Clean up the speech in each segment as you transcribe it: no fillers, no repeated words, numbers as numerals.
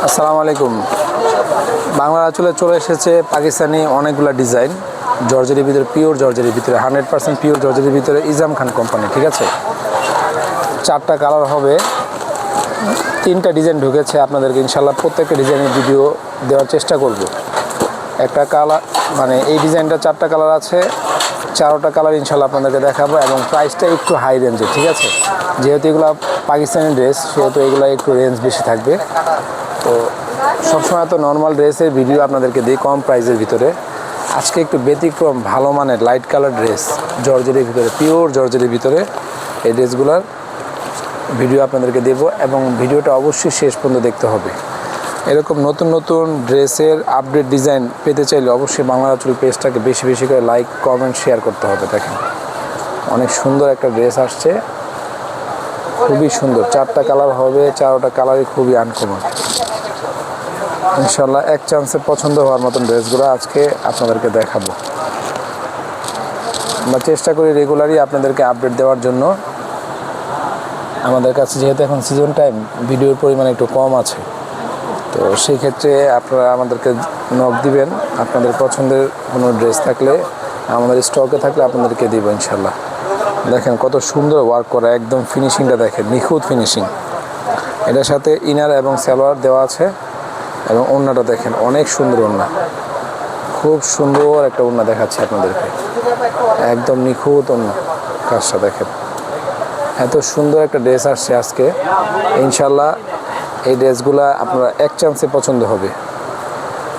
আসসালামু আলাইকুম। বাংলা আঁচলে চলে এসেছে পাকিস্তানি অনেকগুলো ডিজাইন জর্জেরির ভিতরে, পিওর জর্জেরির ভিতরে, 100% পিওর জর্জেরির ভিতরে, ইজাম খান কোম্পানি। ঠিক আছে, 4টা কালার হবে, 3টা ডিজাইন ঢুকেছে। আপনাদেরকে ইনশাল্লাহ প্রত্যেকটা ডিজাইনের ভিডিও দেওয়ার চেষ্টা করব। একটা কালার মানে এই ডিজাইনটা 4টা কালার আছে, 4টা কালার ইনশাল্লাহ আপনাদেরকে দেখাবো এবং প্রাইসটা একটু হাই রেঞ্জে। ঠিক আছে, যেহেতু এগুলো পাকিস্তানি ড্রেস সেহেতু এগুলো একটু রেঞ্জ বেশি থাকবে। তো সবসময় তো নর্মাল ড্রেসের ভিডিও আপনাদেরকে দিই কম প্রাইসের ভিতরে। আজকে একটু ব্যতিক্রম ভালো মানের লাইট কালার ড্রেস জর্জেরির ভিতরে, পিওর জর্জেরির ভিতরে এই ড্রেসগুলোর ভিডিও আপনাদেরকে দেব এবং ভিডিওটা অবশ্যই শেষ পর্যন্ত দেখতে হবে। এরকম নতুন নতুন ড্রেসের আপডেট ডিজাইন পেতে চাইলে অবশ্যই বাংলা আঁচল পেজটাকে বেশি বেশি করে লাইক, কমেন্ট, শেয়ার করতে হবে। দেখেন অনেক সুন্দর একটা ড্রেস আসছে, খুবই সুন্দর। 4টা কালার হবে, 4টা কালারই খুবই আনকমন। ইনশাল্লাহ এক চান্সে পছন্দ হওয়ার মতন ড্রেসগুলো আজকে আপনাদেরকে দেখাবো। আমরা চেষ্টা করি রেগুলারই আপনাদেরকে আপডেট দেওয়ার জন্য। আমাদের কাছে যেহেতু এখন সিজন টাইম, ভিডিওর পরিমাণ একটু কম আছে, তো সেই ক্ষেত্রে আপনারা আমাদেরকে নক দিবেন। আপনাদের পছন্দের কোনো ড্রেস থাকলে আমাদের স্টকে থাকলে আপনাদেরকে দিব ইনশাল্লাহ। দেখেন কত সুন্দর ওয়ার্ক করা, একদম ফিনিশিংটা দেখেন, নিখুঁত ফিনিশিং। এটার সাথে ইনার এবং সালোয়ার দেওয়া আছে এবং ওড়নাটা দেখেন অনেক সুন্দর ওড়না, খুব সুন্দর একটা ওড়না দেখাচ্ছে আপনাদেরকে, একদম নিখুঁত ওড়না। কাজটা দেখেন, এত সুন্দর একটা ড্রেস আসছে আজকে। ইনশাল্লাহ এই ড্রেসগুলা আপনারা এক চান্সে পছন্দ হবে।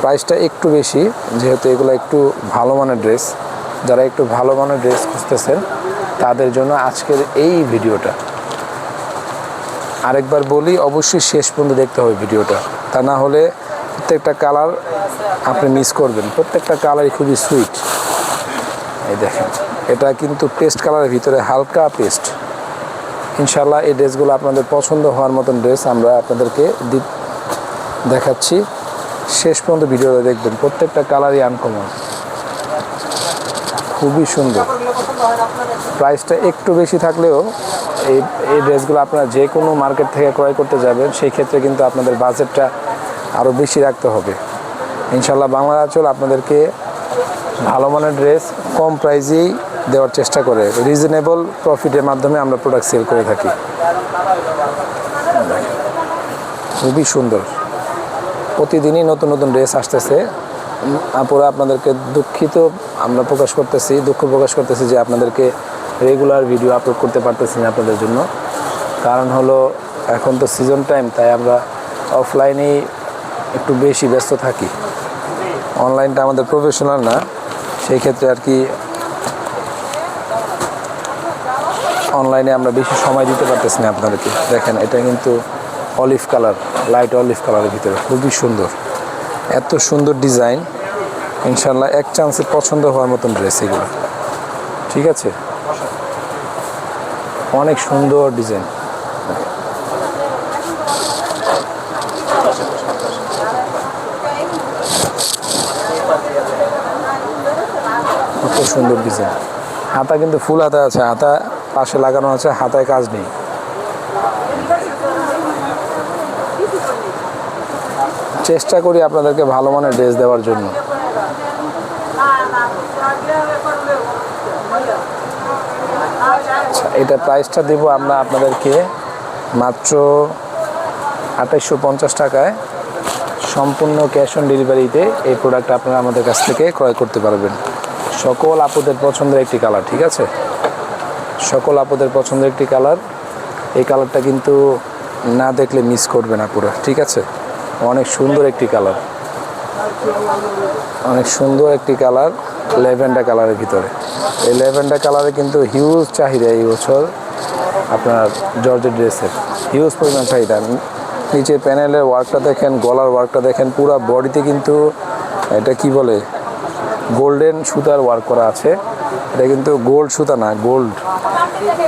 প্রাইসটা একটু বেশি, যেহেতু এগুলো একটু ভালো মানের ড্রেস। যারা একটু ভালো মানের ড্রেস খুঁজতেছেন তাদের জন্য আজকের এই ভিডিওটা। আরেকবার বলি, অবশ্যই শেষ পর্যন্ত দেখতে হবে ভিডিওটা, তা না হলে প্রত্যেকটা কালার আপনি মিস করবেন। প্রত্যেকটা কালারই খুবই সুইট। এই দেখেন, এটা কিন্তু পেস্ট কালারের ভিতরে হালকা পেস্ট। ইনশাল্লাহ এই ড্রেসগুলো আপনাদের পছন্দ হওয়ার মতন ড্রেস আমরা আপনাদেরকে দেখাচ্ছি। শেষ পর্যন্ত ভিডিওটা দেখবেন, প্রত্যেকটা কালারই আনকমন, খুবই সুন্দর। প্রাইসটা একটু বেশি থাকলেও এই ড্রেসগুলো আপনারা যে কোনো মার্কেট থেকে ক্রয় করতে যাবেন, সেই ক্ষেত্রে কিন্তু আপনাদের বাজেটটা আরও বেশি রাখতে হবে। ইনশাল্লাহ বাংলা আঁচল আপনাদেরকে ভালো মানের ড্রেস কম প্রাইসেই দেওয়ার চেষ্টা করে, রিজনেবল প্রফিটের মাধ্যমে আমরা প্রোডাক্ট সেল করে থাকি। খুবই সুন্দর, প্রতিদিনই নতুন নতুন ড্রেস আসতেছে। আপুরা আপনাদেরকে দুঃখ প্রকাশ করতেছি যে আপনাদেরকে রেগুলার ভিডিও আপলোড করতে পারতেছি না আপনাদের জন্য। কারণ হলো এখন তো সিজন টাইম, তাই আমরা অফলাইনেই একটু বেশি ব্যস্ত থাকি। অনলাইনটা আমাদের প্রফেশনাল না, সেই ক্ষেত্রে আর কি অনলাইনে আমরা বেশি সময় দিতে পারতেছি না আপনাদেরকে। দেখেন এটা কিন্তু অলিভ কালার, লাইট অলিভ কালারের ভিতরে, খুবই সুন্দর। এত সুন্দর ডিজাইন, ইনশাল্লাহ এক চান্সে পছন্দ হওয়ার মতন ড্রেস এগুলো। ঠিক আছে, অনেক সুন্দর ডিজাইন। কত সুন্দর ডিজাইন। হাতা কিন্তু ফুল হাতা আছে, হাতা পাশে লাগানো আছে, হাতায় কাজ নেই। চেষ্টা করি আপনাদেরকে ভালো মানের ড্রেস দেওয়ার জন্য। আচ্ছা, এটা প্রাইসটা দেব আমরা আপনাদেরকে মাত্র 2850 টাকায়। সম্পূর্ণ ক্যাশ অন ডেলিভারিতে এই প্রোডাক্ট আপনারা আমাদের কাছ থেকে ক্রয় করতে পারবেন। সকল আপুদের পছন্দের একটি কালার। ঠিক আছে, সকল আপুদের পছন্দের একটি কালার। এই কালারটা কিন্তু না দেখলে মিস করবে না পুরো। ঠিক আছে, অনেক সুন্দর একটি কালার, অনেক সুন্দর একটি কালার, ল্যাভেন্ডার কালারের ভিতরে। এই ল্যাভেন্ডার কালারে কিন্তু হিউজ চাহিদা এই বছর আপনার জর্জেট ড্রেসের, হিউজ পরিমাণ চাহিদা। নিচে প্যানেলের ওয়ার্কটা দেখেন, গলার ওয়ার্কটা দেখেন, পুরো বডিতে কিন্তু এটা কি বলে গোল্ডেন সুতার ওয়ার্ক করা আছে। এটা কিন্তু গোল্ড সুতা না,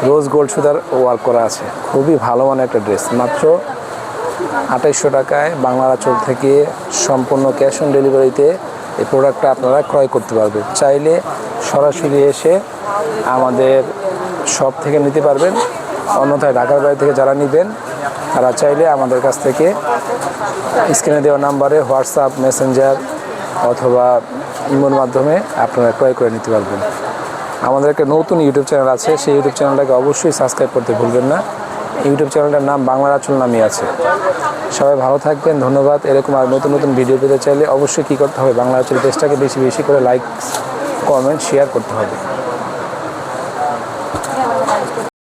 রোজ গোল্ড সুতার ওয়ার্ক করা আছে। খুবই ভালো মানের একটা ড্রেস। মাত্র 2800 টাকায় বাংলা আঁচল থেকে সম্পূর্ণ ক্যাশ অন ডেলিভারিতে এই প্রোডাক্টটা আপনারা ক্রয় করতে পারবেন। চাইলে সরাসরি এসে আমাদের শপ থেকে নিতে পারবেন, অন্যথায় ঢাকার বাইরে থেকে যারা নেবেন তারা চাইলে আমাদের কাছ থেকে স্ক্রিনে দেওয়া নাম্বারে হোয়াটসঅ্যাপ, মেসেঞ্জার অথবা ইমোর মাধ্যমে আপনারা ক্রয় করে নিতে পারবেন। আমাদের একটা নতুন ইউটিউব চ্যানেল আছে, সেই ইউটিউব চ্যানেলটাকে অবশ্যই সাবস্ক্রাইব করতে ভুলবেন না। ইউটিউব চ্যানেলটার নাম বাংলার আঁচল নামই আছে। সবাই ভালো থাকবেন, ধন্যবাদ। এরকম আর নতুন নতুন ভিডিও পেতে চাইলে অবশ্যই কী করতে হবে, বাংলা আঁচল পেজটাকে বেশি বেশি করে লাইক, কমেন্ট, শেয়ার করতে হবে।